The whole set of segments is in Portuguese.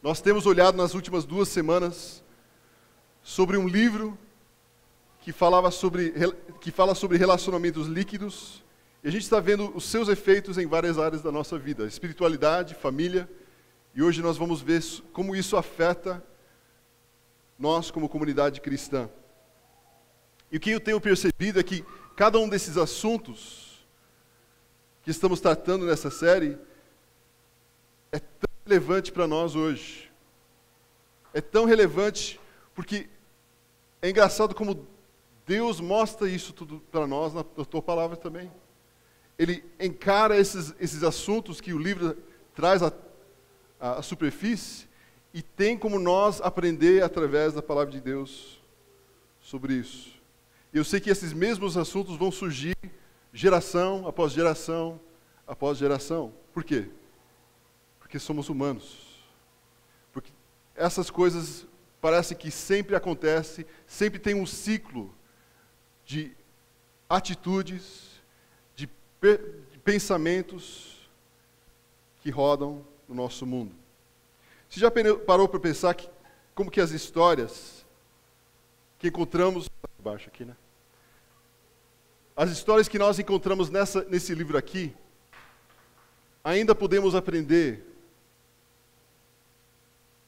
Nós temos olhado nas últimas 2 semanas sobre um livro que fala sobre relacionamentos líquidos, e a gente está vendo os seus efeitos em várias áreas da nossa vida, espiritualidade, família, e hoje nós vamos ver como isso afeta nós como comunidade cristã. E o que eu tenho percebido é que cada um desses assuntos que estamos tratando nessa série é tão relevante para nós hoje. É tão relevante porque é engraçado como Deus mostra isso tudo para nós na tua palavra também. Ele encara esses assuntos que o livro traz à superfície e tem como nós aprender através da palavra de Deus sobre isso. E eu sei que esses mesmos assuntos vão surgir geração após geração após geração. Por quê? Porque somos humanos. Porque essas coisas parece que sempre acontecem, sempre tem um ciclo de atitudes, de pensamentos que rodam no nosso mundo. Você já parou para pensar como que as histórias que encontramos... Baixo aqui, né? As histórias que nós encontramos nesse livro aqui, ainda podemos aprender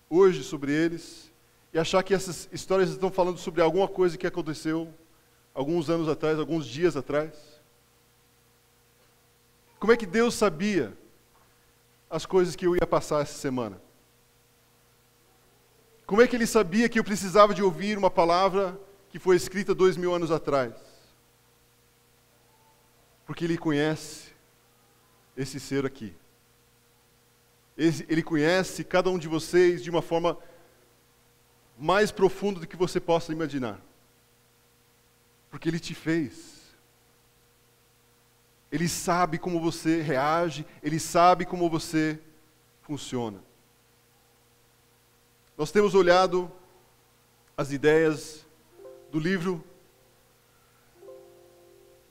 hoje sobre eles e achar que essas histórias estão falando sobre alguma coisa que aconteceu alguns anos atrás, alguns dias atrás. Como é que Deus sabia as coisas que eu ia passar essa semana? Como é que Ele sabia que eu precisava de ouvir uma palavra que foi escrita 2000 anos atrás? Porque Ele conhece esse ser aqui. Ele conhece cada um de vocês de uma forma mais profunda do que você possa imaginar. Porque Ele te fez. Ele sabe como você reage, Ele sabe como você funciona. Nós temos olhado as ideias do livro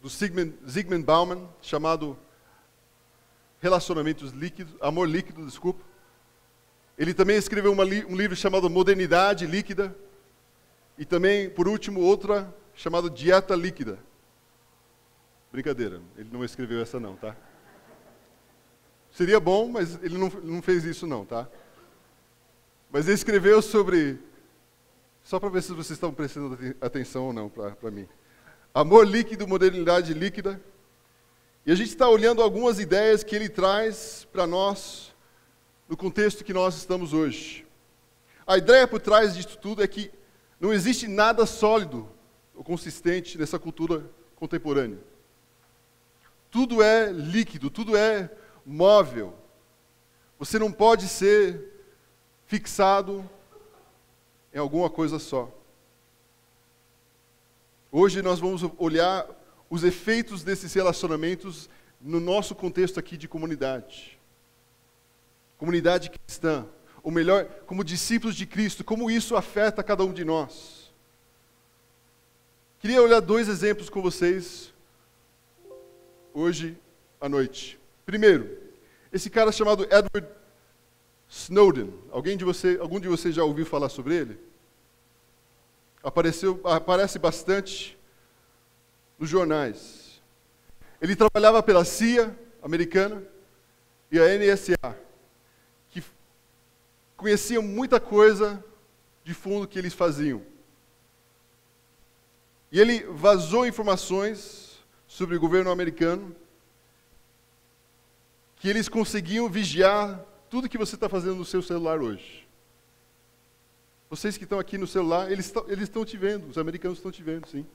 do Zygmunt Bauman, chamado Relacionamentos Líquidos, Amor Líquido, desculpa. Ele também escreveu um livro chamado Modernidade Líquida, e também, por último, outra chamada Dieta Líquida. Brincadeira, ele não escreveu essa não, tá? Seria bom, mas ele não fez isso não, tá? Mas ele escreveu sobre... Só para ver se vocês estão prestando atenção ou não para mim. Amor líquido, modernidade líquida. E a gente está olhando algumas ideias que ele traz para nós, no contexto que nós estamos hoje. A ideia por trás disso tudo é que não existe nada sólido ou consistente nessa cultura contemporânea. Tudo é líquido, tudo é móvel. Você não pode ser fixado em alguma coisa só. Hoje nós vamos olhar os efeitos desses relacionamentos no nosso contexto aqui de comunidade. Comunidade cristã. Ou melhor, como discípulos de Cristo, como isso afeta cada um de nós. Queria olhar 2 exemplos com vocês hoje à noite. Primeiro, esse cara chamado Edward Snowden. Algum de vocês já ouviu falar sobre ele? Aparece bastante nos jornais. Ele trabalhava pela CIA americana e a NSA, que conheciam muita coisa de fundo que eles faziam. E ele vazou informações sobre o governo americano, que eles conseguiam vigiar tudo que você está fazendo no seu celular hoje. Vocês que estão aqui no celular, eles estão te vendo, os americanos estão te vendo, sim.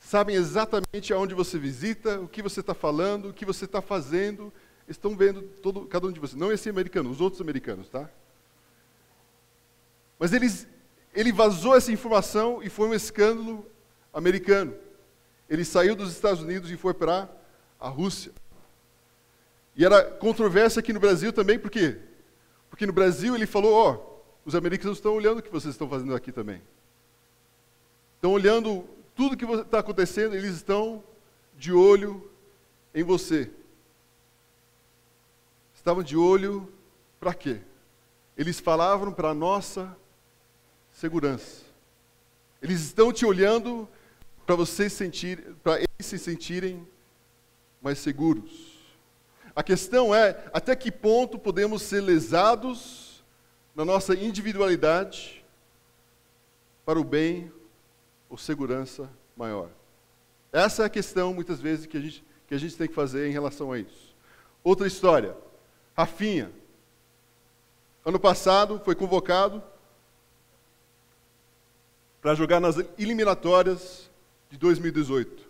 Sabem exatamente aonde você visita, o que você está falando, o que você está fazendo. Estão vendo cada um de vocês. Não esse americano, os outros americanos, tá? Mas ele vazou essa informação e foi um escândalo americano. Ele saiu dos Estados Unidos e foi para a Rússia. E era controvérsia aqui no Brasil também, por quê? Porque no Brasil ele falou, os americanos estão olhando o que vocês estão fazendo aqui também. Estão olhando tudo que está acontecendo, eles estão de olho em você. Estavam de olho Para quê? Eles falavam para a nossa segurança. Eles estão te olhando para eles se sentirem mais seguros. A questão é, até que ponto podemos ser lesados na nossa individualidade para o bem ou segurança maior? Essa é a questão, muitas vezes, que a gente tem que fazer em relação a isso. Outra história. Rafinha. Ano passado foi convocado para jogar nas eliminatórias de 2018.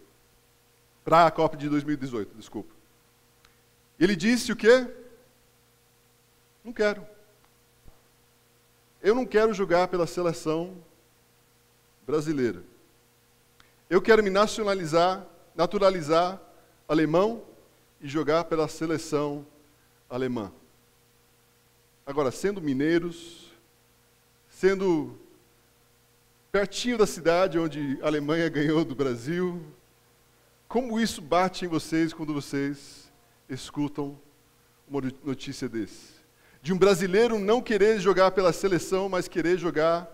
Para a Copa de 2018, desculpa. Ele disse o quê? Não quero. Eu não quero jogar pela seleção brasileira. Eu quero me naturalizar alemão e jogar pela seleção alemã. Agora, sendo mineiros, sendo pertinho da cidade onde a Alemanha ganhou do Brasil, como isso bate em vocês quando vocês escutam uma notícia desse? De um brasileiro não querer jogar pela seleção, mas querer jogar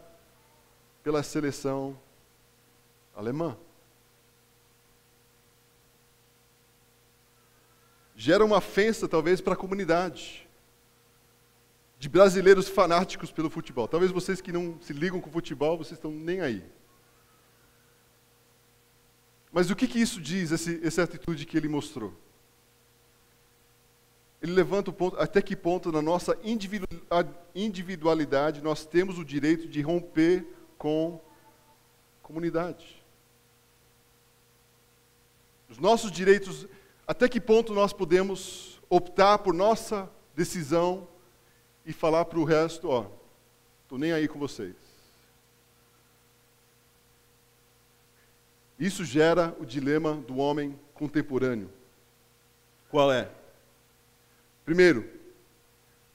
pela seleção alemã. Gera uma ofensa, talvez, para a comunidade de brasileiros fanáticos pelo futebol. Talvez vocês que não se ligam com o futebol, vocês estão nem aí. Mas o que isso diz, essa atitude que ele mostrou? Ele levanta o ponto, até que ponto na nossa individualidade nós temos o direito de romper com a comunidade. Os nossos direitos, até que ponto nós podemos optar por nossa decisão e falar para o resto, ó, estou nem aí com vocês. Isso gera o dilema do homem contemporâneo. Qual é? Primeiro,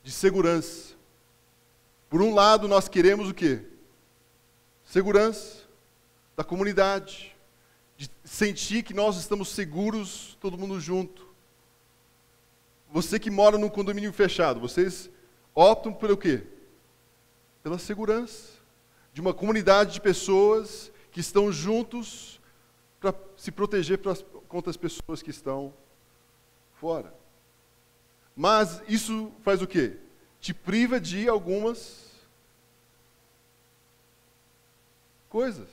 de segurança. Por um lado, nós queremos o quê? Segurança da comunidade, de sentir que nós estamos seguros, todo mundo junto. Você que mora num condomínio fechado, vocês optam pelo quê? Pela segurança de uma comunidade de pessoas que estão juntos para se proteger contra as pessoas que estão fora. Mas isso faz o quê? Te priva de algumas coisas.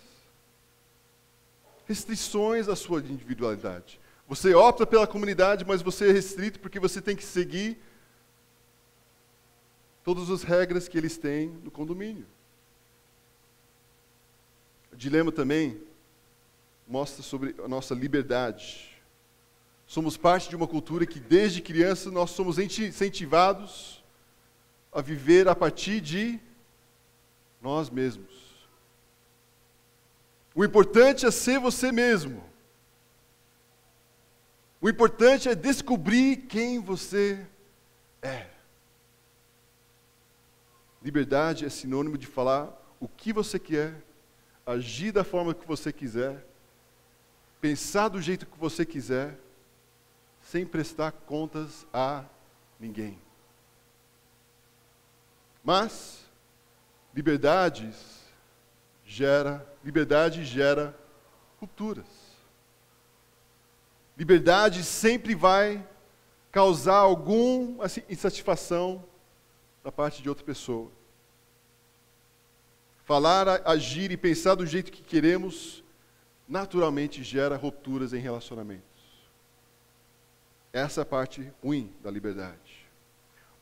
Restrições à sua individualidade. Você opta pela comunidade, mas você é restrito porque você tem que seguir todas as regras que eles têm no condomínio. O dilema também mostra sobre a nossa liberdade. Somos parte de uma cultura que desde criança nós somos incentivados a viver a partir de nós mesmos. O importante é ser você mesmo. O importante é descobrir quem você é. Liberdade é sinônimo de falar o que você quer, agir da forma que você quiser, pensar do jeito que você quiser, sem prestar contas a ninguém. Mas liberdade gera rupturas. Liberdade sempre vai causar alguma insatisfação da parte de outra pessoa. Falar, agir e pensar do jeito que queremos, naturalmente gera rupturas em relacionamentos. Essa é a parte ruim da liberdade.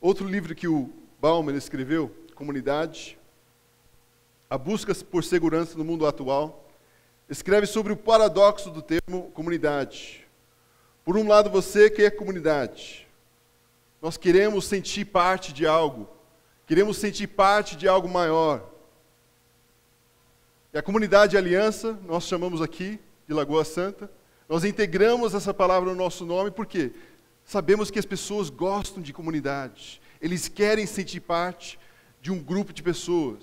Outro livro que o Bauman escreveu, Comunidade, A Busca por Segurança no Mundo Atual, escreve sobre o paradoxo do termo comunidade. Por um lado, você quer comunidade. Nós queremos sentir parte de algo. Queremos sentir parte de algo maior. E a comunidade aliança, nós chamamos aqui de Lagoa Santa, nós integramos essa palavra no nosso nome porque sabemos que as pessoas gostam de comunidade. Eles querem sentir parte de um grupo de pessoas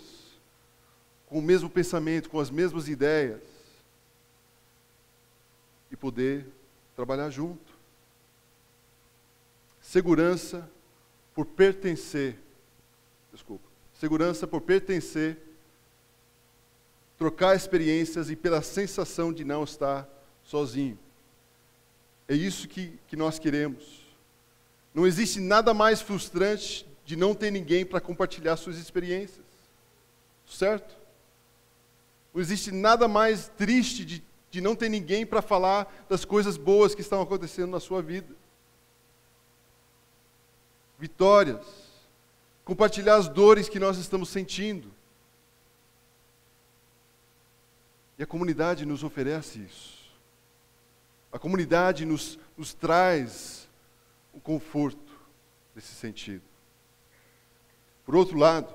com o mesmo pensamento, com as mesmas ideias e poder trabalhar junto. Segurança por pertencer Segurança por pertencer, trocar experiências e pela sensação de não estar sozinho. É isso que nós queremos. Não existe nada mais frustrante de não ter ninguém para compartilhar suas experiências. Certo? Não existe nada mais triste de não ter ninguém para falar das coisas boas que estão acontecendo na sua vida. Vitórias. Compartilhar as dores que nós estamos sentindo. E a comunidade nos oferece isso. A comunidade nos traz o conforto nesse sentido. Por outro lado,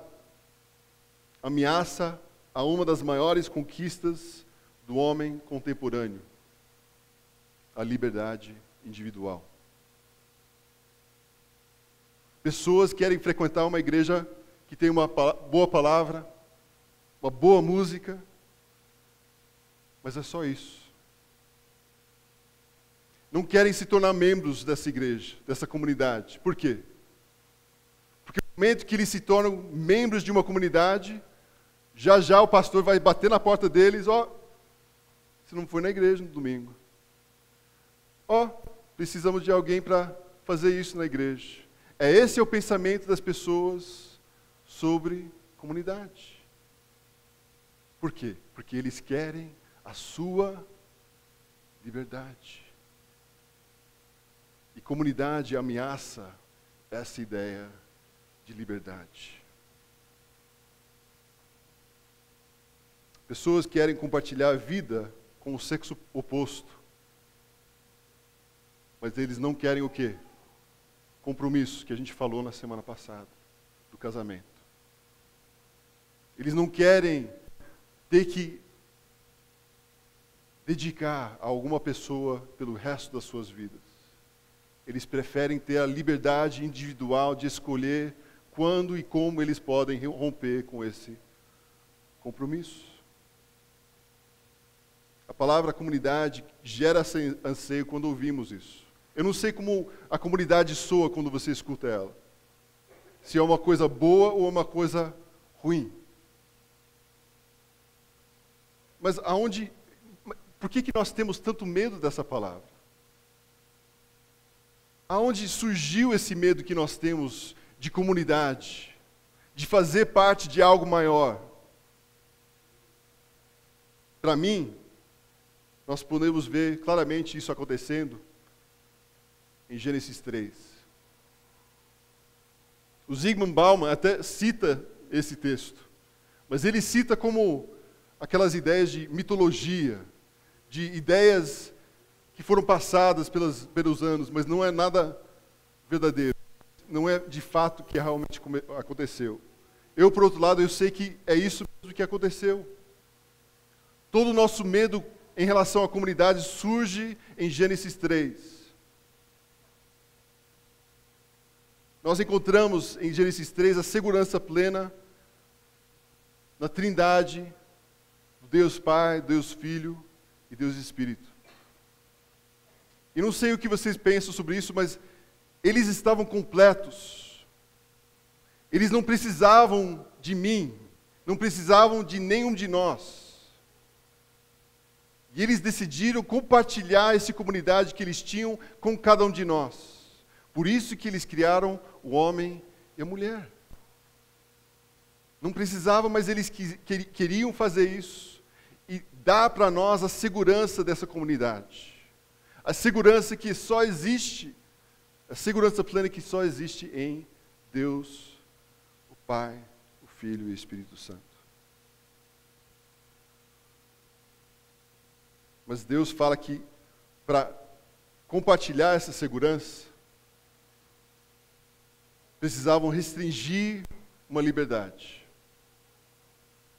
ameaça a uma das maiores conquistas do homem contemporâneo, a liberdade individual. Pessoas querem frequentar uma igreja que tem uma boa palavra, uma boa música, mas é só isso. Não querem se tornar membros dessa igreja, dessa comunidade. Por quê? Porque no momento que eles se tornam membros de uma comunidade, já o pastor vai bater na porta deles, você não foi na igreja no domingo. Precisamos de alguém para fazer isso na igreja. Esse é o pensamento das pessoas sobre comunidade. Por quê? Porque eles querem a sua liberdade. E comunidade ameaça essa ideia de liberdade. Pessoas querem compartilhar a vida com o sexo oposto. Mas eles não querem o quê? Compromisso, que a gente falou na semana passada, do casamento. Eles não querem ter que dedicar a alguma pessoa pelo resto das suas vidas. Eles preferem ter a liberdade individual de escolher quando e como eles podem romper com esse compromisso. A palavra comunidade gera anseio quando ouvimos isso. Eu não sei como a comunidade soa quando você escuta ela. Se é uma coisa boa ou uma coisa ruim. Mas por que nós temos tanto medo dessa palavra? Aonde surgiu esse medo que nós temos de comunidade, de fazer parte de algo maior? Para mim, nós podemos ver claramente isso acontecendo em Gênesis 3. O Zygmunt Bauman até cita esse texto, mas ele cita como aquelas ideias de mitologia, de ideias que foram passadas pelos anos, mas não é nada verdadeiro. Não é de fato que realmente aconteceu. Eu, por outro lado, eu sei que é isso mesmo que aconteceu. Todo o nosso medo em relação à comunidade surge em Gênesis 3. Nós encontramos em Gênesis 3 a segurança plena na Trindade, do Deus Pai, Deus Filho e Deus Espírito. E não sei o que vocês pensam sobre isso, mas eles estavam completos. Eles não precisavam de mim, não precisavam de nenhum de nós. E eles decidiram compartilhar essa comunidade que eles tinham com cada um de nós. Por isso que eles criaram o homem e a mulher. Não precisavam, mas eles queriam fazer isso e dar para nós a segurança dessa comunidade. A segurança que só existe, a segurança plena que só existe em Deus, o Pai, o Filho e o Espírito Santo. Mas Deus fala que para compartilhar essa segurança, precisavam restringir uma liberdade.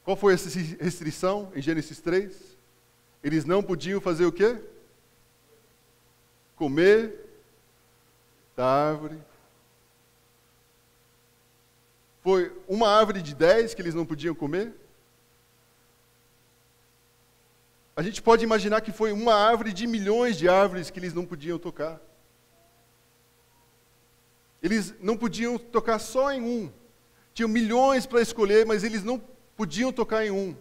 Qual foi essa restrição em Gênesis 3? Eles não podiam fazer o quê? Comer da árvore. Foi uma árvore de 10 que eles não podiam comer? A gente pode imaginar que foi uma árvore de milhões de árvores que eles não podiam tocar. Eles não podiam tocar só em um. Tinham milhões para escolher, mas eles não podiam tocar em um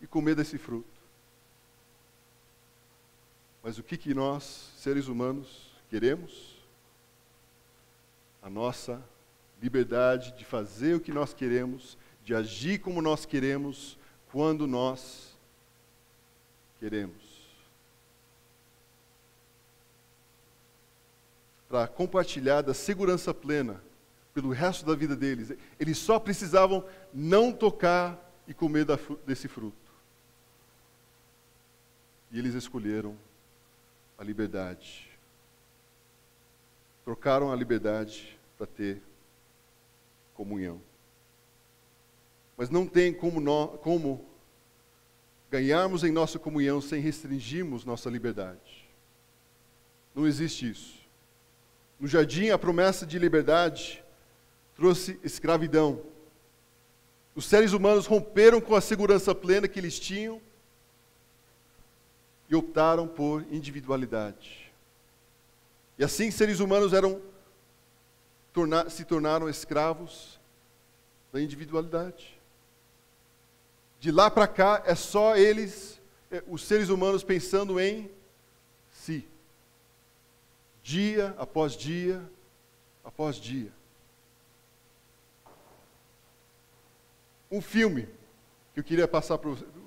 e comer desse fruto. Mas o que nós, seres humanos, queremos? A nossa liberdade de fazer o que nós queremos, de agir como nós queremos, quando nós queremos. Para compartilhar da segurança plena pelo resto da vida deles. Eles só precisavam não tocar e comer desse fruto. E eles escolheram a liberdade. Trocaram a liberdade para ter comunhão. Mas não tem como ganharmos em nossa comunhão sem restringirmos nossa liberdade. Não existe isso. No jardim, a promessa de liberdade trouxe escravidão. Os seres humanos romperam com a segurança plena que eles tinham e optaram por individualidade. E assim, seres humanos se tornaram escravos da individualidade. De lá para cá, é só eles, os seres humanos, pensando em si. Dia após dia, após dia. Um filme que eu queria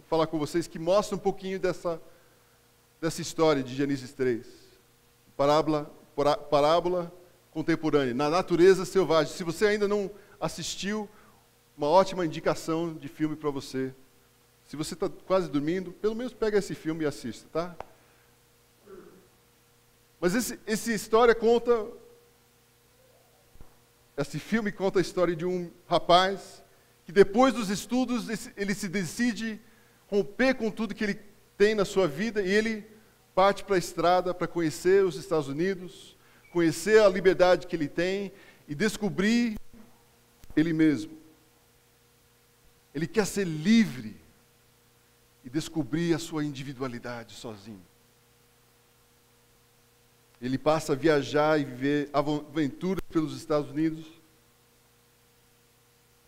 falar com vocês, que mostra um pouquinho dessa história de Gênesis 3. Parábola contemporânea, na natureza selvagem. Se você ainda não assistiu, uma ótima indicação de filme para você. Se você está quase dormindo, pelo menos pega esse filme e assista, tá? Mas esse filme conta a história de um rapaz que depois dos estudos ele se decide romper com tudo que ele tem na sua vida e ele parte para a estrada para conhecer os Estados Unidos, conhecer a liberdade que ele tem e descobrir ele mesmo. Ele quer ser livre e descobrir a sua individualidade sozinho. Ele passa a viajar e viver aventuras pelos Estados Unidos,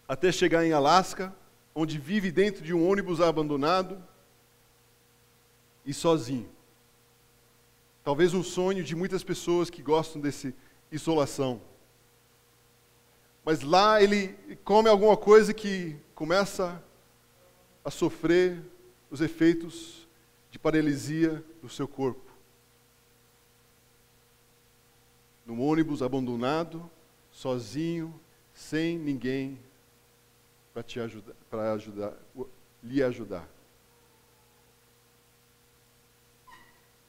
até chegar em Alasca, onde vive dentro de um ônibus abandonado e sozinho. Talvez um sonho de muitas pessoas que gostam dessa isolação. Mas lá ele come alguma coisa que começa a sofrer os efeitos de paralisia no seu corpo. Num ônibus abandonado, sozinho, sem ninguém para lhe ajudar.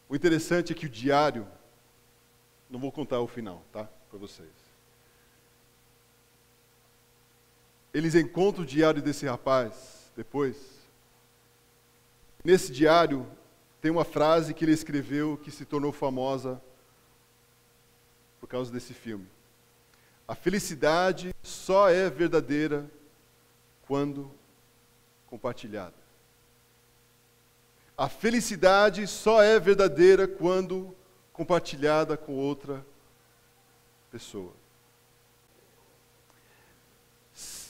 O interessante é que o diário, não vou contar o final, tá? Para vocês. Eles encontram o diário desse rapaz depois. Nesse diário tem uma frase que ele escreveu que se tornou famosa por causa desse filme. A felicidade só é verdadeira quando compartilhada. A felicidade só é verdadeira quando compartilhada com outra pessoa.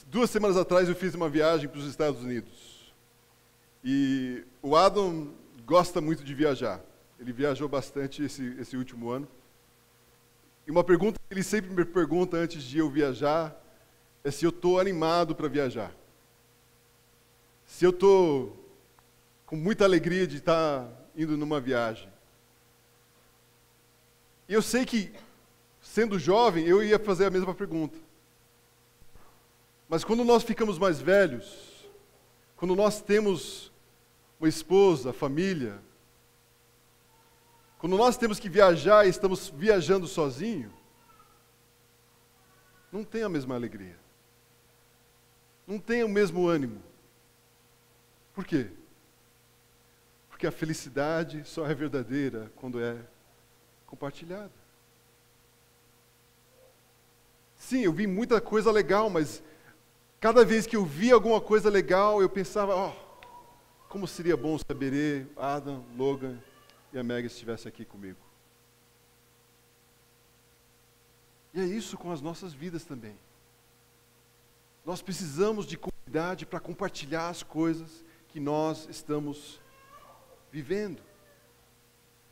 2 semanas atrás eu fiz uma viagem para os Estados Unidos. E o Adam gosta muito de viajar. Ele viajou bastante esse último ano. E uma pergunta que ele sempre me pergunta antes de eu viajar é se eu estou animado para viajar. Se eu estou com muita alegria de estar indo numa viagem. E eu sei que, sendo jovem, eu ia fazer a mesma pergunta. Mas quando nós ficamos mais velhos, quando nós temos uma esposa, família, quando nós temos que viajar e estamos viajando sozinho, não tem a mesma alegria. Não tem o mesmo ânimo. Por quê? Porque a felicidade só é verdadeira quando é compartilhada. Sim, eu vi muita coisa legal, mas cada vez que eu via alguma coisa legal, eu pensava, como seria bom se a Berê, Adam, Logan e a Meg estivessem aqui comigo. E é isso com as nossas vidas também. Nós precisamos de comunidade para compartilhar as coisas que nós estamos vivendo.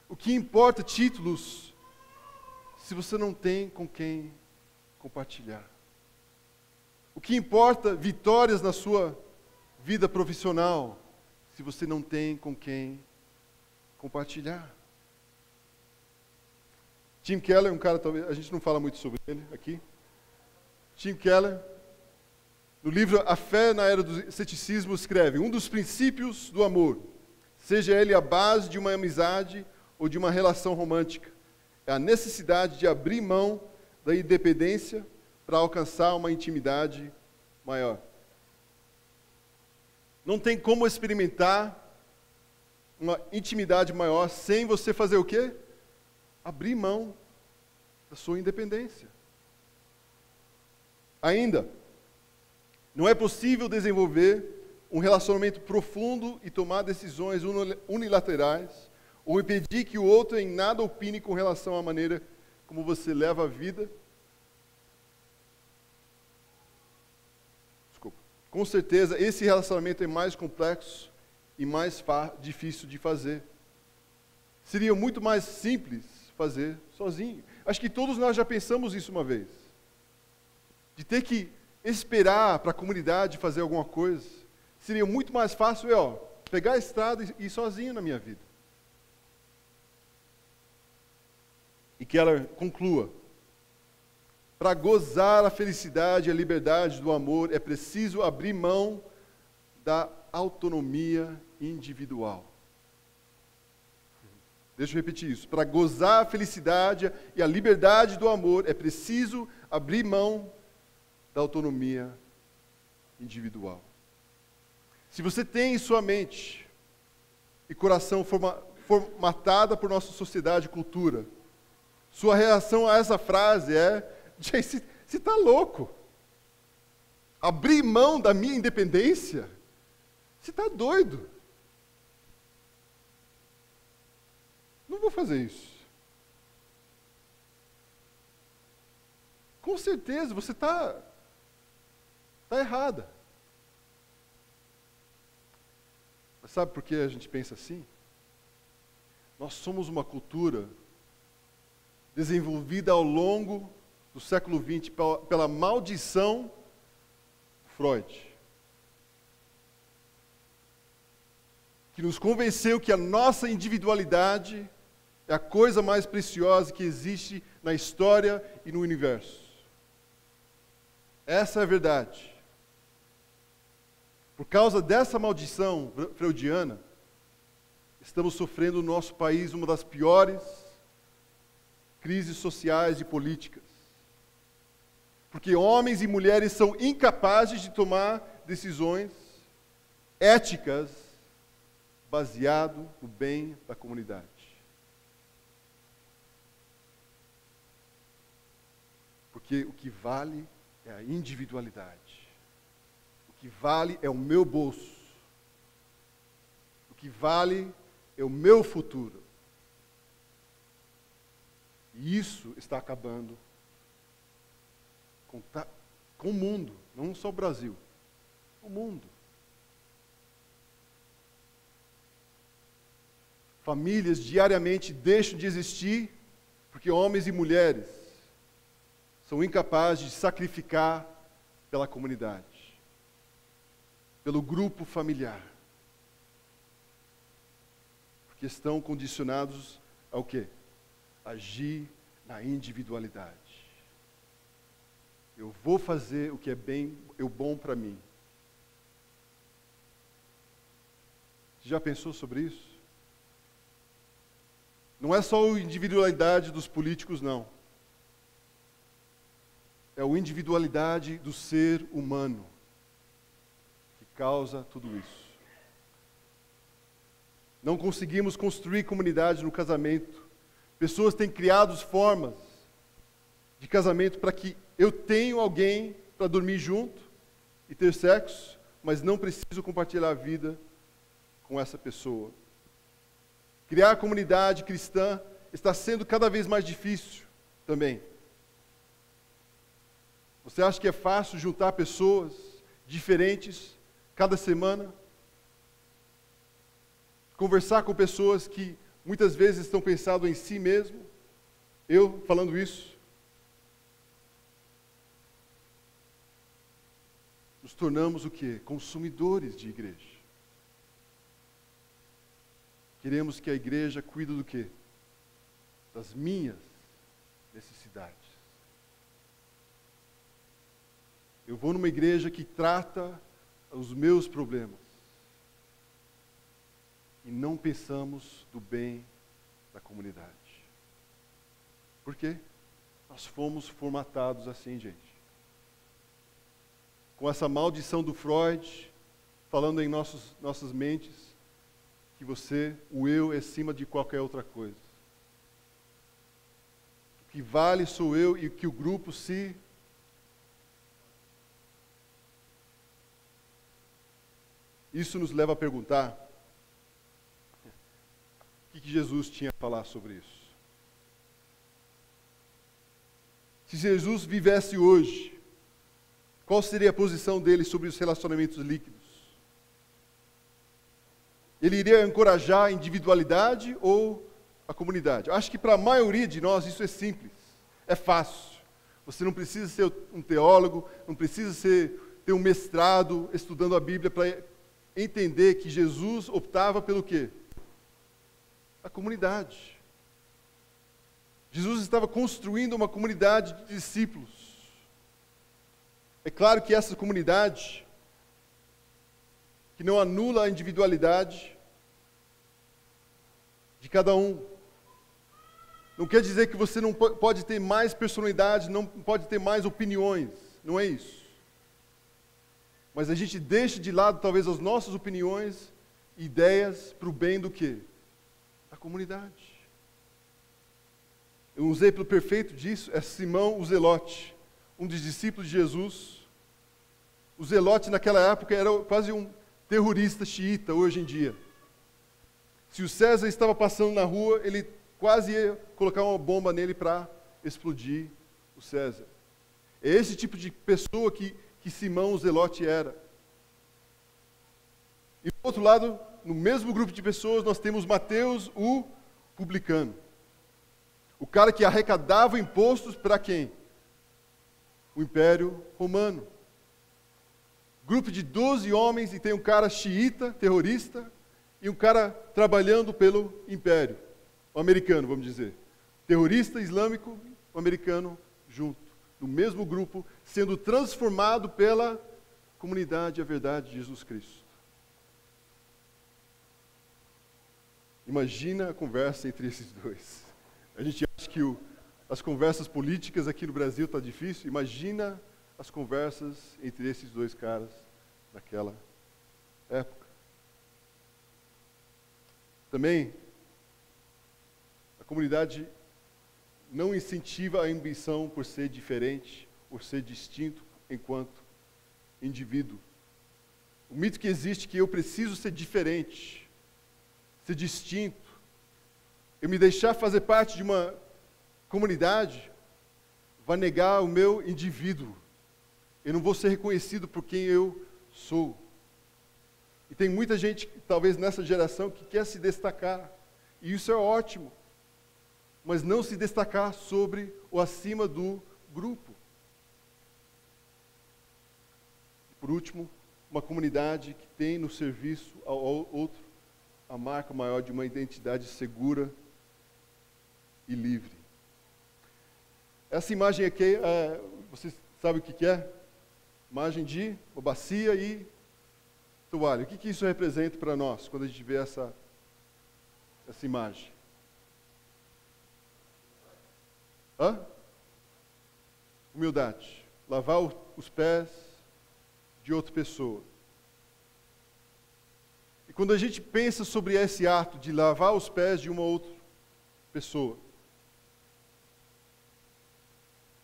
O que importa títulos se você não tem com quem compartilhar? O que importa vitórias na sua vida profissional se você não tem com quem compartilhar? Tim Keller, um cara, talvez a gente não fala muito sobre ele aqui. Tim Keller, no livro A Fé na Era do Ceticismo, escreve: um dos princípios do amor, seja ele a base de uma amizade ou de uma relação romântica, é a necessidade de abrir mão da independência para alcançar uma intimidade maior. Não tem como experimentar uma intimidade maior sem você fazer o quê? Abrir mão da sua independência. Ainda, não é possível desenvolver um relacionamento profundo e tomar decisões unilaterais ou impedir que o outro em nada opine com relação à maneira como você leva a vida. Desculpa. Com certeza, esse relacionamento é mais complexo e mais difícil de fazer. Seria muito mais simples fazer sozinho. Acho que todos nós já pensamos isso uma vez. De ter que esperar para a comunidade fazer alguma coisa. Seria muito mais fácil pegar a estrada e ir sozinho na minha vida. E que ela conclua: para gozar a felicidade e a liberdade do amor, é preciso abrir mão da autonomia individual. Deixa eu repetir isso. Para gozar a felicidade e a liberdade do amor, é preciso abrir mão da autonomia individual. Se você tem em sua mente e coração formatada por nossa sociedade e cultura, sua reação a essa frase é: você está louco? Abrir mão da minha independência? Você está doido? Não vou fazer isso. Com certeza, você está errada. Mas sabe por que a gente pensa assim? Nós somos uma cultura desenvolvida ao longo do século XX pela maldição Freud, que nos convenceu que a nossa individualidade é a coisa mais preciosa que existe na história e no universo. Essa é a verdade. Por causa dessa maldição freudiana, estamos sofrendo no nosso país uma das piores crises sociais e políticas. Porque homens e mulheres são incapazes de tomar decisões éticas baseado no bem da comunidade. Porque o que vale é a individualidade. O que vale é o meu bolso. O que vale é o meu futuro. E isso está acabando com o mundo, não só o Brasil, o mundo. Famílias diariamente deixam de existir porque homens e mulheres são incapazes de sacrificar pela comunidade, pelo grupo familiar. Porque estão condicionados ao quê? Agir na individualidade. Eu vou fazer o que é bom para mim. Você já pensou sobre isso? Não é só a individualidade dos políticos, não. É a individualidade do ser humano que causa tudo isso. Não conseguimos construir comunidade no casamento. Pessoas têm criado formas de casamento para que eu tenha alguém para dormir junto e ter sexo, mas não preciso compartilhar a vida com essa pessoa. Criar comunidade cristã está sendo cada vez mais difícil também. Você acha que é fácil juntar pessoas diferentes cada semana? Conversar com pessoas que muitas vezes estão pensando em si mesmo? Eu falando isso? Nos tornamos o quê? Consumidores de igreja. Queremos que a igreja cuide do quê? Das minhas necessidades. Eu vou numa igreja que trata os meus problemas. E não pensamos do bem da comunidade. Por quê? Nós fomos formatados assim, gente. Com essa maldição do Freud, falando em nossas mentes, que o eu é acima de qualquer outra coisa. O que vale sou eu e que o grupo se... Isso nos leva a perguntar, o que Jesus tinha a falar sobre isso? Se Jesus vivesse hoje, qual seria a posição dele sobre os relacionamentos líquidos? Ele iria encorajar a individualidade ou a comunidade? Eu acho que para a maioria de nós isso é simples, é fácil. Você não precisa ser um teólogo, não precisa ter um mestrado estudando a Bíblia para entender que Jesus optava pelo quê? A comunidade. Jesus estava construindo uma comunidade de discípulos. É claro que essa comunidade, que não anula a individualidade de cada um, não quer dizer que você não pode ter mais personalidade, não pode ter mais opiniões, não é isso. Mas a gente deixa de lado talvez as nossas opiniões e ideias para o bem do quê? Da comunidade. Um exemplo perfeito disso é Simão o Zelote, um dos discípulos de Jesus. O Zelote naquela época era quase um terrorista xiita hoje em dia. Se o César estava passando na rua, ele quase ia colocar uma bomba nele para explodir o César. É esse tipo de pessoa que Simão o Zelote era. E do outro lado, no mesmo grupo de pessoas, nós temos Mateus, o publicano. O cara que arrecadava impostos para quem? O Império Romano. Grupo de 12 homens, e tem um cara xiita, terrorista, e um cara trabalhando pelo Império. O americano, vamos dizer. Terrorista islâmico, o americano junto. No mesmo grupo, sendo transformado pela comunidade e a verdade de Jesus Cristo. Imagina a conversa entre esses dois. A gente acha que as conversas políticas aqui no Brasil estão difíceis. Imagina as conversas entre esses dois caras naquela época. Também, a comunidade não incentiva a ambição por ser diferente, por ser distinto enquanto indivíduo. O mito que existe é que eu preciso ser diferente, ser distinto. Eu me deixar fazer parte de uma comunidade vai negar o meu indivíduo. Eu não vou ser reconhecido por quem eu sou. E tem muita gente, talvez nessa geração, que quer se destacar. E isso é ótimo. Mas não se destacar sobre ou acima do grupo. Por último, uma comunidade que tem no serviço ao outro a marca maior de uma identidade segura e livre. Essa imagem aqui, você sabe o que é? Imagem de uma bacia e toalha. O que isso representa para nós, quando a gente vê essa imagem? Humildade. Lavar os pés de outra pessoa. E quando a gente pensa sobre esse ato de lavar os pés de uma outra pessoa,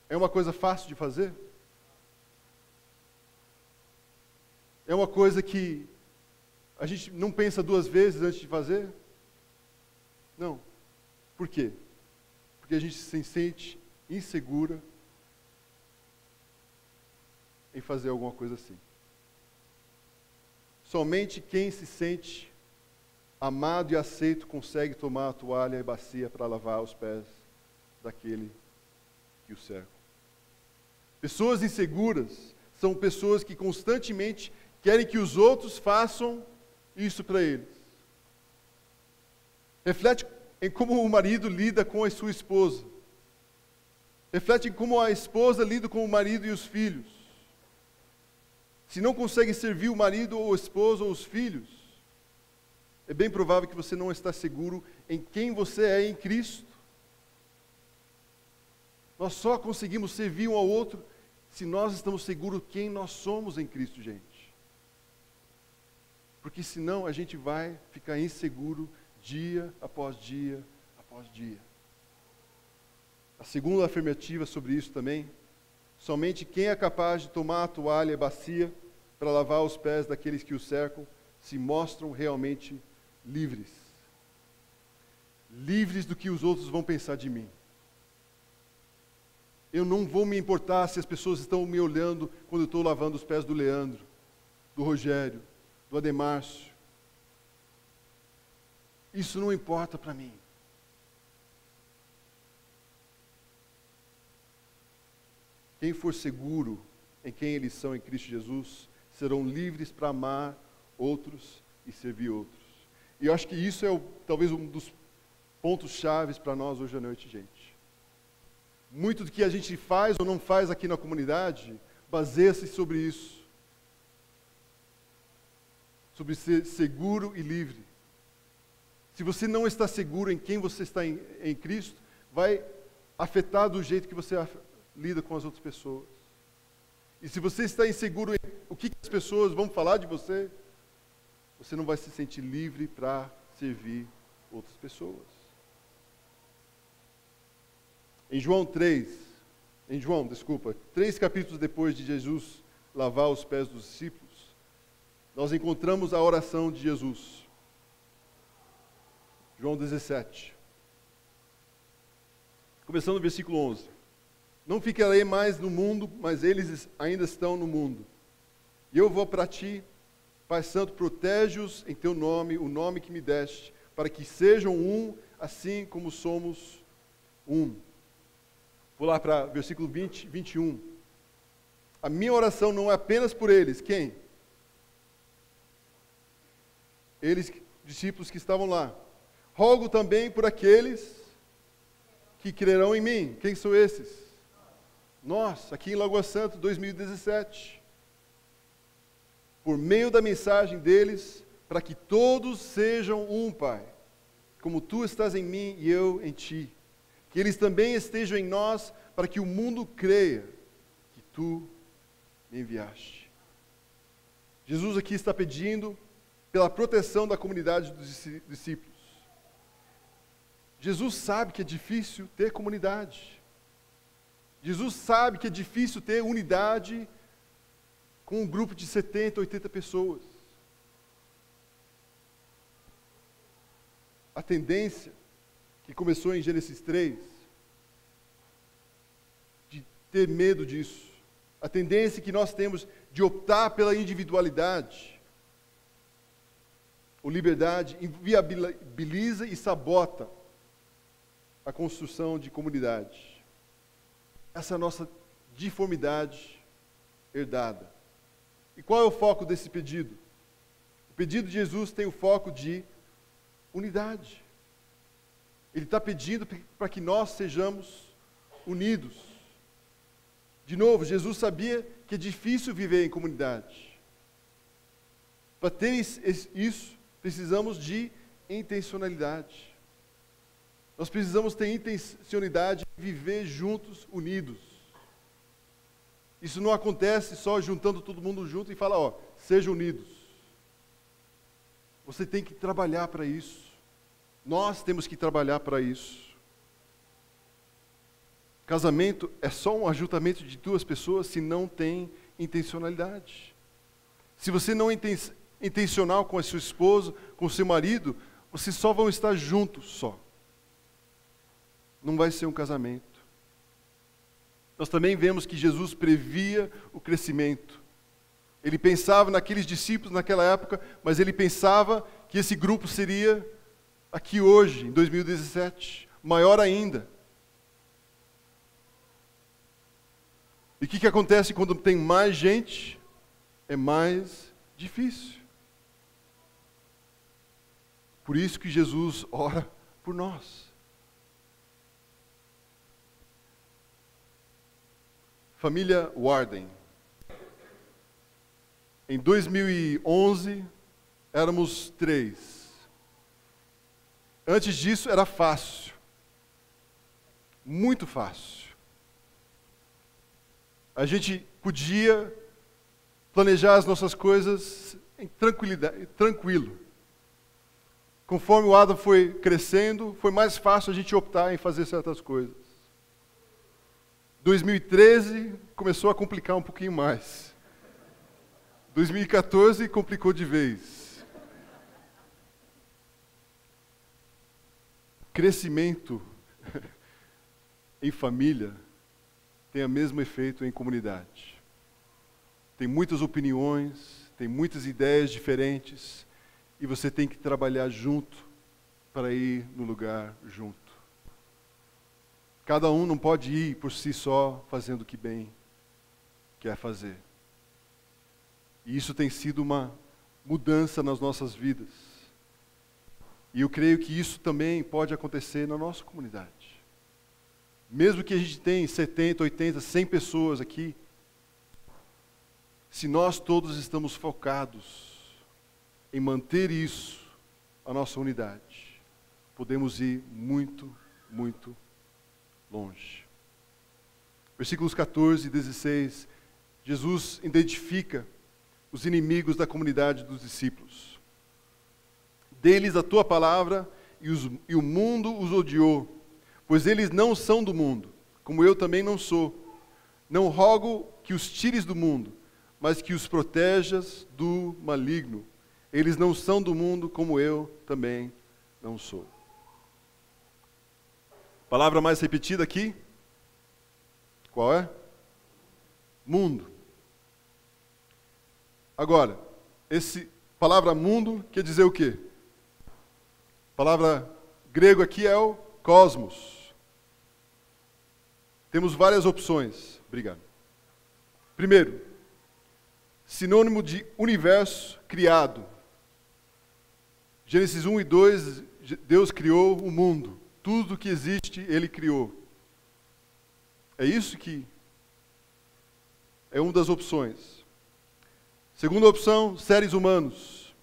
é uma coisa fácil de fazer? É uma coisa que a gente não pensa duas vezes antes de fazer? Não. Por quê? Porque a gente se sente insegura em fazer alguma coisa assim. Somente quem se sente amado e aceito consegue tomar a toalha e a bacia para lavar os pés daquele que o cerca. Pessoas inseguras são pessoas que constantemente querem que os outros façam isso para eles. Reflete em como o marido lida com a sua esposa. Reflete em como a esposa lida com o marido e os filhos. Se não consegue servir o marido ou a esposa ou os filhos, é bem provável que você não está seguro em quem você é em Cristo. Nós só conseguimos servir um ao outro se nós estamos seguros quem nós somos em Cristo, gente. Porque senão a gente vai ficar inseguro dia após dia após dia. A segunda afirmativa sobre isso também: somente quem é capaz de tomar a toalha e a bacia para lavar os pés daqueles que o cercam se mostram realmente livres. Livres do que os outros vão pensar de mim. Eu não vou me importar se as pessoas estão me olhando quando eu estou lavando os pés do Leandro, do Rogério, do Ademárcio. Isso não importa para mim. Quem for seguro em quem eles são em Cristo Jesus, serão livres para amar outros e servir outros. E eu acho que isso é talvez um dos pontos chaves para nós hoje à noite, gente. Muito do que a gente faz ou não faz aqui na comunidade baseia-se sobre isso. Sobre ser seguro e livre. Se você não está seguro em quem você está em Cristo, vai afetar do jeito que você lida com as outras pessoas. E se você está inseguro em o que as pessoas vão falar de você, você não vai se sentir livre para servir outras pessoas. Em João 3 capítulos depois de Jesus lavar os pés dos discípulos, nós encontramos a oração de Jesus. João 17. Começando no versículo 11. Não ficarei mais no mundo, mas eles ainda estão no mundo. E eu vou para ti, Pai Santo, protege-os em teu nome, o nome que me deste, para que sejam um, assim como somos um. Vou lá para versículo 21. A minha oração não é apenas por eles. Quem? Eles, discípulos que estavam lá. Rogo também por aqueles que crerão em mim. Quem são esses? Nós, aqui em Lagoa Santa, 2017. Por meio da mensagem deles, para que todos sejam um, Pai, como tu estás em mim e eu em ti. Que eles também estejam em nós, para que o mundo creia que tu me enviaste. Jesus aqui está pedindo pela proteção da comunidade dos discípulos. Jesus sabe que é difícil ter comunidade. Jesus sabe que é difícil ter unidade com um grupo de 70, 80 pessoas. A tendência que começou em Gênesis 3, de ter medo disso, a tendência que nós temos de optar pela individualidade, ou liberdade, inviabiliza e sabota a construção de comunidade. Essa é a nossa diformidade herdada. E qual é o foco desse pedido? O pedido de Jesus tem o foco de unidade. Ele está pedindo para que nós sejamos unidos. De novo, Jesus sabia que é difícil viver em comunidade. Para ter isso, precisamos de intencionalidade. Nós precisamos ter intencionalidade de viver juntos, unidos. Isso não acontece só juntando todo mundo junto e falar, ó, sejam unidos. Você tem que trabalhar para isso. Nós temos que trabalhar para isso. Casamento é só um ajuntamento de duas pessoas se não tem intencionalidade. Se você não é intencional com a sua esposa, com o seu marido, vocês só vão estar juntos só. Não vai ser um casamento. nós também vemos que Jesus previa o crescimento. Ele pensava naqueles discípulos naquela época, mas ele pensava que esse grupo seria aqui hoje, em 2017, maior ainda. E o que acontece quando tem mais gente? É mais difícil. Por isso que Jesus ora por nós. Família Warden. Em 2011, éramos 3. Antes disso, era fácil. Muito fácil. A gente podia planejar as nossas coisas em tranquilidade, tranquilo. Conforme o Adam foi crescendo, foi mais fácil a gente optar em fazer certas coisas. 2013 começou a complicar um pouquinho mais. 2014 complicou de vez. Crescimento em família tem o mesmo efeito em comunidade. Tem muitas opiniões, tem muitas ideias diferentes, e você tem que trabalhar junto para ir no lugar junto. Cada um não pode ir por si só fazendo o que bem quer fazer. E isso tem sido uma mudança nas nossas vidas. E eu creio que isso também pode acontecer na nossa comunidade. Mesmo que a gente tenha 70, 80, 100 pessoas aqui, se nós todos estamos focados em manter isso, a nossa unidade, podemos ir muito, muito longe. Versículos 14 e 16, Jesus identifica os inimigos da comunidade dos discípulos. Deles a tua palavra e o mundo os odiou, pois eles não são do mundo, como eu também não sou. Não rogo que os tires do mundo, mas que os protejas do maligno. Eles não são do mundo, como eu também não sou. Palavra mais repetida aqui? Qual é? Mundo. Agora, esse palavra mundo quer dizer o quê? A palavra grego aqui é o cosmos. Temos várias opções. Obrigado. Primeiro, sinônimo de universo criado. Gênesis 1 e 2, Deus criou o mundo. Tudo que existe, Ele criou. É isso que é uma das opções. Segunda opção, seres humanos.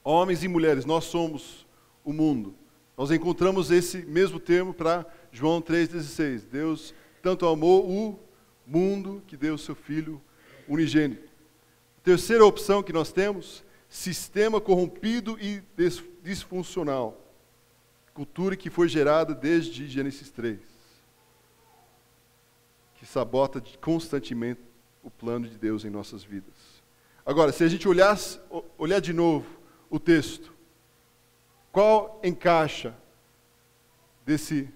Homens e mulheres, nós somos o mundo. Nós encontramos esse mesmo termo para João 3,16. Deus tanto amou o mundo que deu o seu Filho unigênito. Terceira opção que nós temos, sistema corrompido e disfuncional. Cultura que foi gerada desde Gênesis 3. Que sabota constantemente o plano de Deus em nossas vidas. Agora, se a gente olhar de novo o texto, qual encaixa desse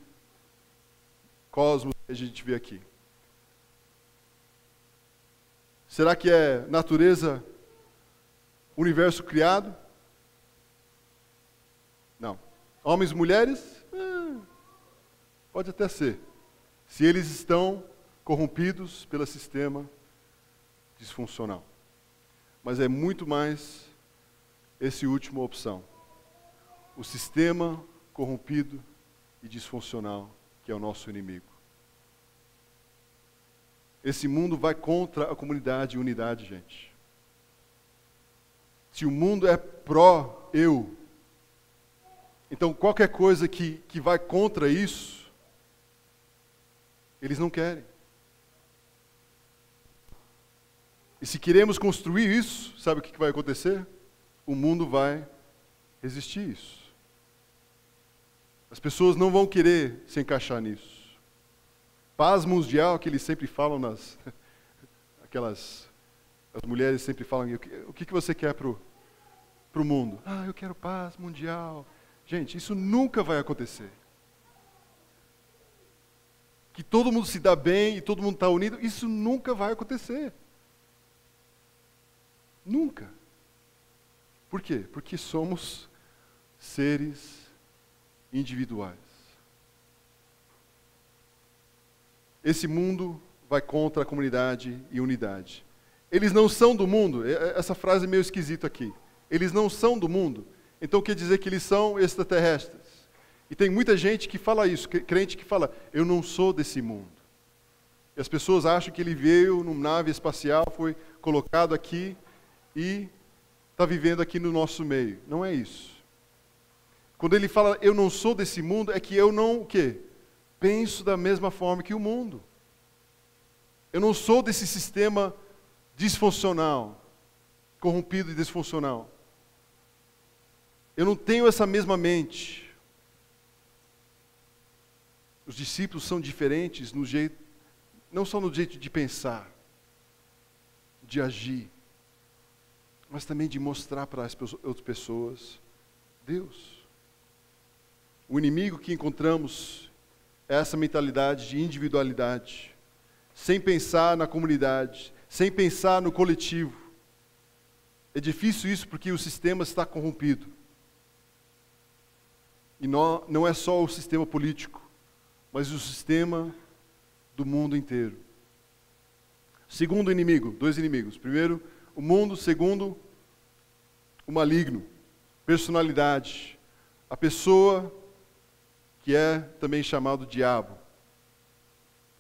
cosmos que a gente vê aqui? Será que é natureza, universo criado? Não. Homens e mulheres? Pode até ser. Se eles estão corrompidos pelo sistema disfuncional. Mas é muito mais essa última opção. O sistema corrompido e disfuncional, que é o nosso inimigo. Esse mundo vai contra a comunidade e unidade, gente. Se o mundo é pró-eu, então qualquer coisa que vai contra isso, eles não querem. E se queremos construir isso, sabe o que vai acontecer? O mundo vai resistir isso. As pessoas não vão querer se encaixar nisso. Paz mundial, que eles sempre falam as mulheres sempre falam, o que você quer pro mundo? Eu quero paz mundial. Gente, isso nunca vai acontecer. que todo mundo se dá bem e todo mundo está unido, isso nunca vai acontecer. Nunca. Por quê? Porque somos seres individuais. Esse mundo vai contra a comunidade e unidade. Eles não são do mundo. Essa frase é meio esquisita aqui. Eles não são do mundo. Então quer dizer que eles são extraterrestres. E tem muita gente que fala isso, crente que fala, eu não sou desse mundo. E as pessoas acham que ele veio numa nave espacial, foi colocado aqui e está vivendo aqui no nosso meio. Não é isso. Quando ele fala, eu não sou desse mundo, é que eu não, o quê? Penso da mesma forma que o mundo. Eu não sou desse sistema disfuncional, corrompido e disfuncional. Eu não tenho essa mesma mente. Os discípulos são diferentes no jeito, não só no jeito de pensar, de agir, mas também de mostrar para as outras pessoas Deus. O inimigo que encontramos é essa mentalidade de individualidade, sem pensar na comunidade, sem pensar no coletivo. É difícil isso porque o sistema está corrompido. E não é só o sistema político, mas o sistema do mundo inteiro. Segundo inimigo, dois inimigos. Primeiro, o mundo. Segundo, o maligno. Personalidade. A pessoa que é também chamado diabo.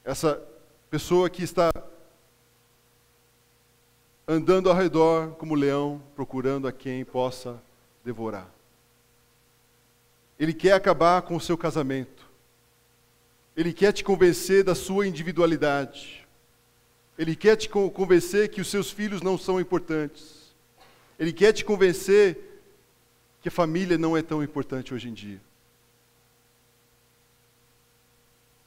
Essa pessoa que está andando ao redor como leão, procurando a quem possa devorar. Ele quer acabar com o seu casamento. Ele quer te convencer da sua individualidade. Ele quer te convencer que os seus filhos não são importantes. Ele quer te convencer que a família não é tão importante hoje em dia.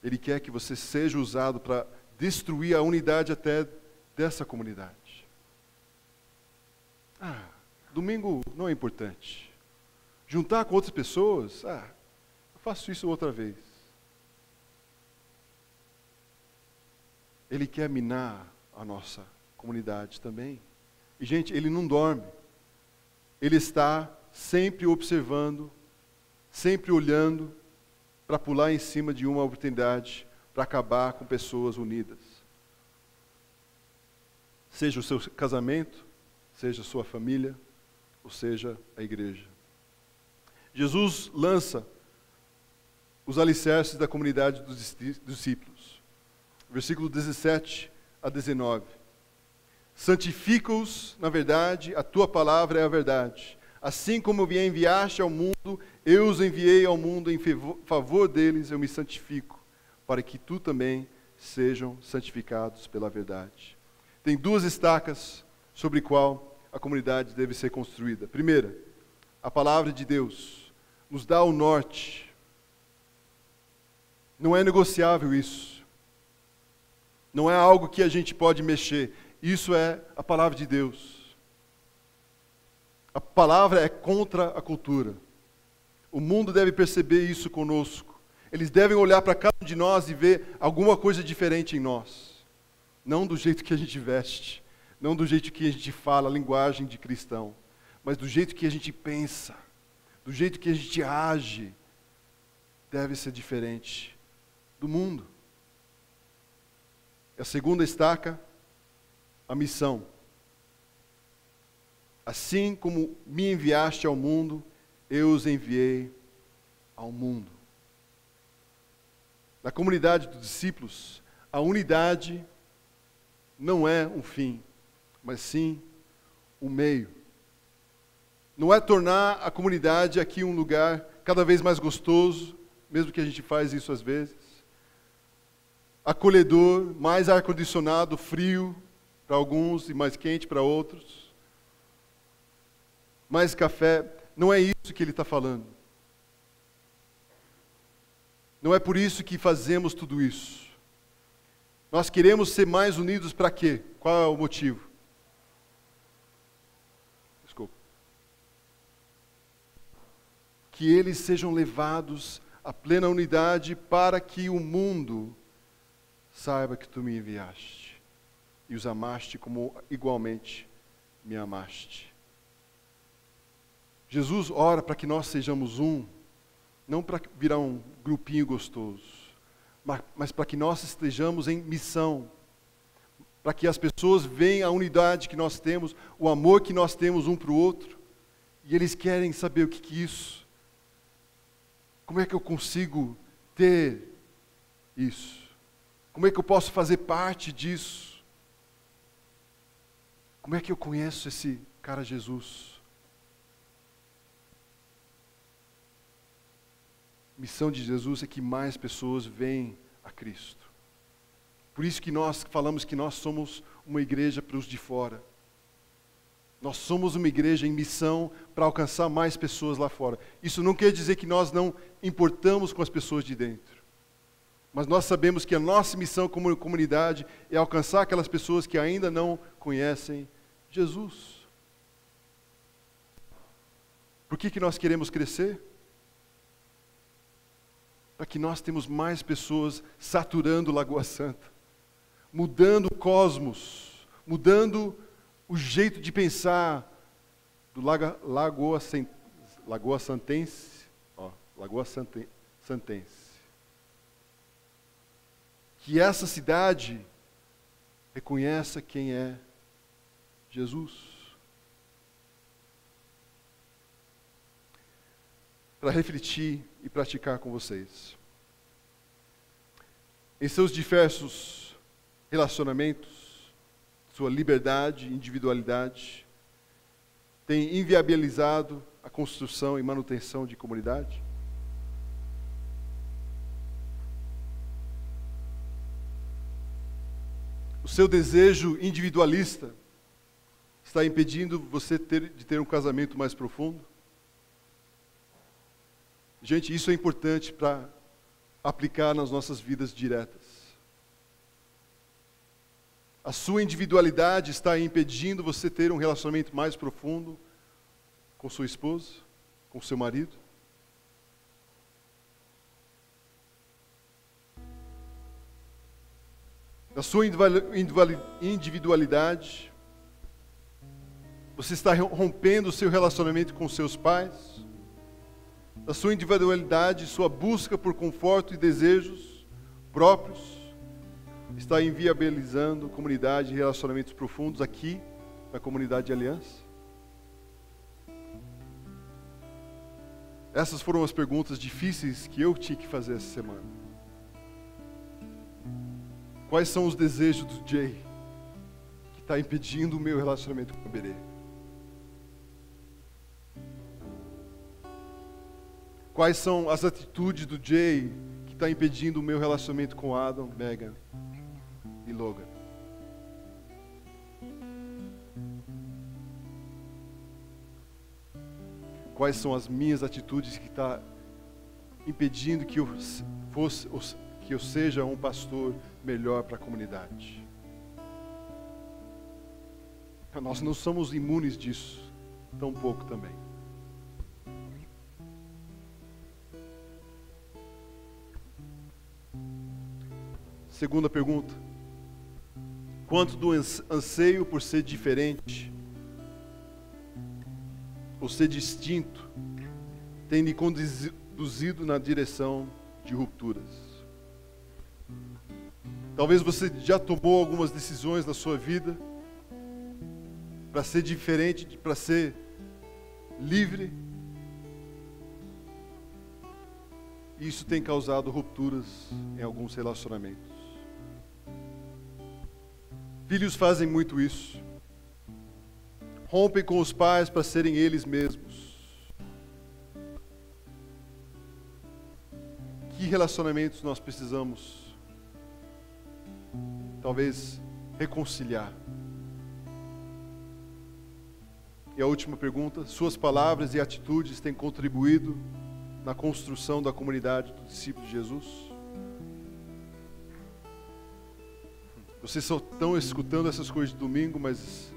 Ele quer que você seja usado para destruir a unidade até dessa comunidade. Domingo não é importante. Juntar com outras pessoas, eu faço isso outra vez. Ele quer minar a nossa comunidade também. E, gente, ele não dorme. Ele está sempre observando, sempre olhando para pular em cima de uma oportunidade para acabar com pessoas unidas. Seja o seu casamento, seja a sua família, ou seja a igreja. Jesus lança os alicerces da comunidade dos discípulos. Versículo 17 a 19. Santifica-os na verdade, a tua palavra é a verdade. Assim como me enviaste ao mundo, eu os enviei ao mundo, em favor deles eu me santifico, para que tu também sejam santificados pela verdade. Tem duas estacas sobre qual a comunidade deve ser construída. Primeira, a palavra de Deus nos dá o norte. Não é negociável isso. Não é algo que a gente pode mexer. Isso é a palavra de Deus. A palavra é contra a cultura. O mundo deve perceber isso conosco. Eles devem olhar para cada um de nós e ver alguma coisa diferente em nós. Não do jeito que a gente veste, não do jeito que a gente fala, a linguagem de cristão, mas do jeito que a gente pensa, do jeito que a gente age, deve ser diferente do mundo. A segunda estaca, a missão. Assim como me enviaste ao mundo, eu os enviei ao mundo. Na comunidade dos discípulos, a unidade não é um fim, mas sim um meio. Não é tornar a comunidade aqui um lugar cada vez mais gostoso, mesmo que a gente faz isso às vezes, acolhedor, mais ar-condicionado, frio para alguns e mais quente para outros, mais café. Não é isso que ele está falando. Não é por isso que fazemos tudo isso. Nós queremos ser mais unidos para quê? Qual é o motivo? Desculpa. Que eles sejam levados à plena unidade para que o mundo saiba que tu me enviaste e os amaste como igualmente me amaste. Jesus ora para que nós sejamos um, não para virar um grupinho gostoso, mas para que nós estejamos em missão, para que as pessoas vejam a unidade que nós temos, o amor que nós temos um para o outro, e eles querem saber o que é isso. Como é que eu consigo ter isso? Como é que eu posso fazer parte disso? Como é que eu conheço esse cara Jesus? A missão de Jesus é que mais pessoas venham a Cristo. Por isso que nós falamos que nós somos uma igreja para os de fora. Nós somos uma igreja em missão para alcançar mais pessoas lá fora. Isso não quer dizer que nós não importamos com as pessoas de dentro. Mas nós sabemos que a nossa missão como comunidade é alcançar aquelas pessoas que ainda não conhecem Jesus. Por que nós queremos crescer? Para que nós temos mais pessoas saturando Lagoa Santa, mudando o cosmos, mudando o jeito de pensar do Lagoa Santense, Santense. Que essa cidade reconheça quem é Jesus. Para refletir e praticar com vocês. Em seus diversos relacionamentos, sua liberdade, individualidade, tem inviabilizado a construção e manutenção de comunidade? O seu desejo individualista está impedindo você de ter um casamento mais profundo? Gente, isso é importante para aplicar nas nossas vidas diretas. A sua individualidade está impedindo você ter um relacionamento mais profundo com sua esposa, com seu marido? Na sua individualidade, você está rompendo o seu relacionamento com seus pais? Na sua individualidade, sua busca por conforto e desejos próprios está inviabilizando comunidade e relacionamentos profundos aqui na comunidade de aliança? Essas foram as perguntas difíceis que eu tinha que fazer essa semana. Quais são os desejos do Jay que está impedindo o meu relacionamento com o Berê? Quais são as atitudes do Jay que está impedindo o meu relacionamento com Adam, Megan e Logan? Quais são as minhas atitudes que estão impedindo que eu seja um pastor melhor para a comunidade? Nós não somos imunes disso, tão pouco também. Segunda pergunta. Quanto do anseio por ser diferente, ou ser distinto, tem lhe conduzido na direção de rupturas? Talvez você já tomou algumas decisões na sua vida para ser diferente, para ser livre. E isso tem causado rupturas em alguns relacionamentos. Filhos fazem muito isso. Rompem com os pais para serem eles mesmos. Que relacionamentos nós precisamos, talvez, reconciliar? E a última pergunta: suas palavras e atitudes têm contribuído na construção da comunidade do discípulo de Jesus? Vocês só estão escutando essas coisas de domingo, mas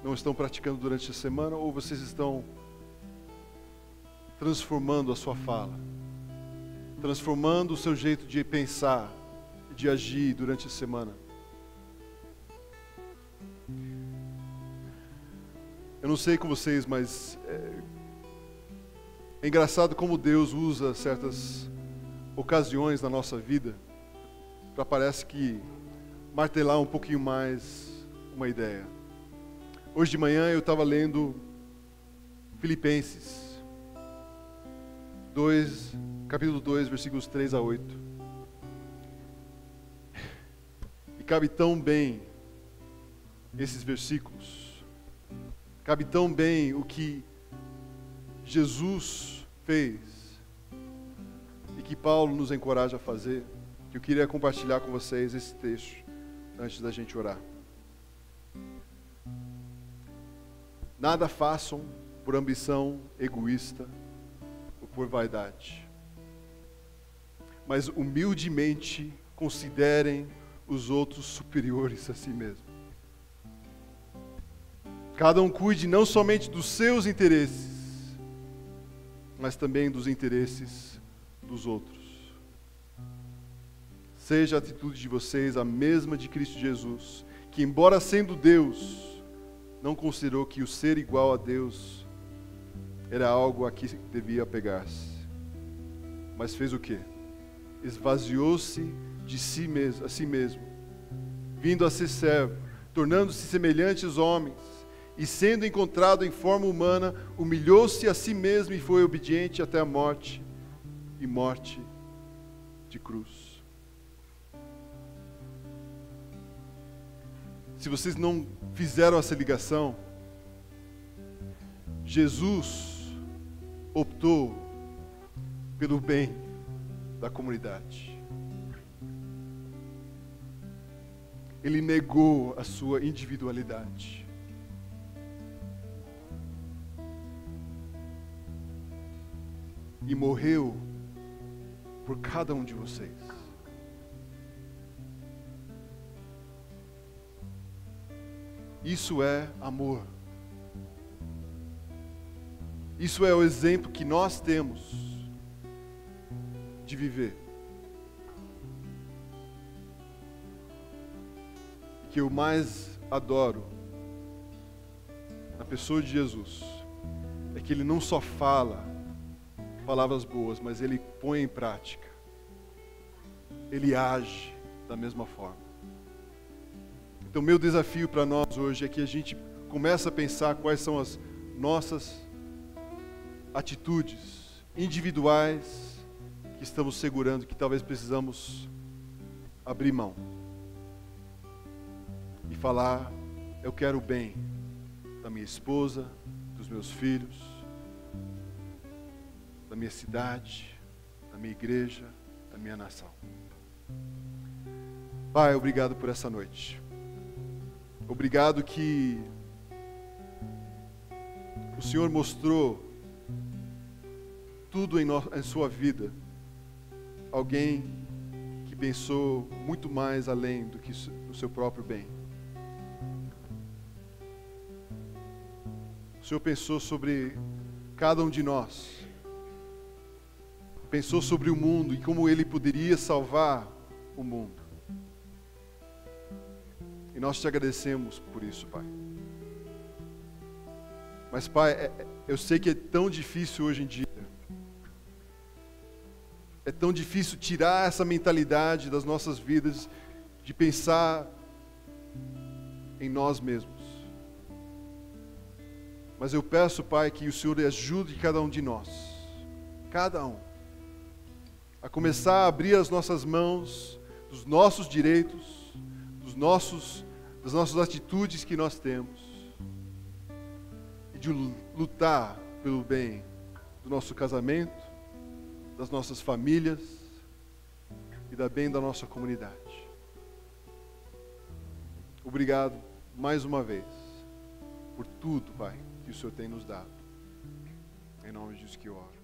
não estão praticando durante a semana? Ou vocês estão transformando a sua fala, transformando o seu jeito de pensar de agir durante a semana. Eu não sei com vocês, mas é engraçado como Deus usa certas ocasiões na nossa vida para, parece que, martelar um pouquinho mais uma ideia. Hoje de manhã eu estava lendo Filipenses 2, capítulo 2, versículos 3 a 8. E cabe tão bem esses versículos, cabe tão bem o que Jesus fez e que Paulo nos encoraja a fazer, que eu queria compartilhar com vocês esse texto antes da gente orar. Nada façam por ambição egoísta ou por vaidade, mas humildemente considerem os outros superiores a si mesmo. Cada um cuide não somente dos seus interesses, mas também dos interesses dos outros. Seja a atitude de vocês a mesma de Cristo Jesus, que, embora sendo Deus, não considerou que o ser igual a Deus era algo a que devia apegar-se. Mas fez o quê? Esvaziou-se de si mesmo, a si mesmo, vindo a ser servo, tornando-se semelhante aos homens, e sendo encontrado em forma humana, humilhou-se a si mesmo e foi obediente até a morte, e morte de cruz. Se vocês não fizeram essa ligação, Jesus optou pelo bem da comunidade. Ele negou a sua individualidade. E morreu por cada um de vocês. Isso é amor. Isso é o exemplo que nós temos de viver. O que eu mais adoro na pessoa de Jesus é que ele não só fala palavras boas, mas ele põe em prática. Ele age da mesma forma. Então, meu desafio para nós hoje é que a gente comece a pensar quais são as nossas atitudes individuais que estamos segurando, que talvez precisamos abrir mão e falar: eu quero o bem da minha esposa, dos meus filhos, da minha cidade, da minha igreja, da minha nação. Pai, obrigado por essa noite. Obrigado que o Senhor mostrou tudo em sua vida. Alguém que pensou muito mais além do que o seu próprio bem. O Senhor pensou sobre cada um de nós. Pensou sobre o mundo e como Ele poderia salvar o mundo. E nós te agradecemos por isso, Pai. Mas, Pai, eu sei que é tão difícil hoje em dia. É tão difícil tirar essa mentalidade das nossas vidas de pensar em nós mesmos. Mas eu peço, Pai, que o Senhor ajude cada um de nós, cada um, a começar a abrir as nossas mãos dos nossos direitos, das nossas atitudes que nós temos, e de lutar pelo bem do nosso casamento, das nossas famílias e da bem da nossa comunidade. Obrigado mais uma vez por tudo, Pai, que o Senhor tem nos dado. Em nome de Jesus que eu oro.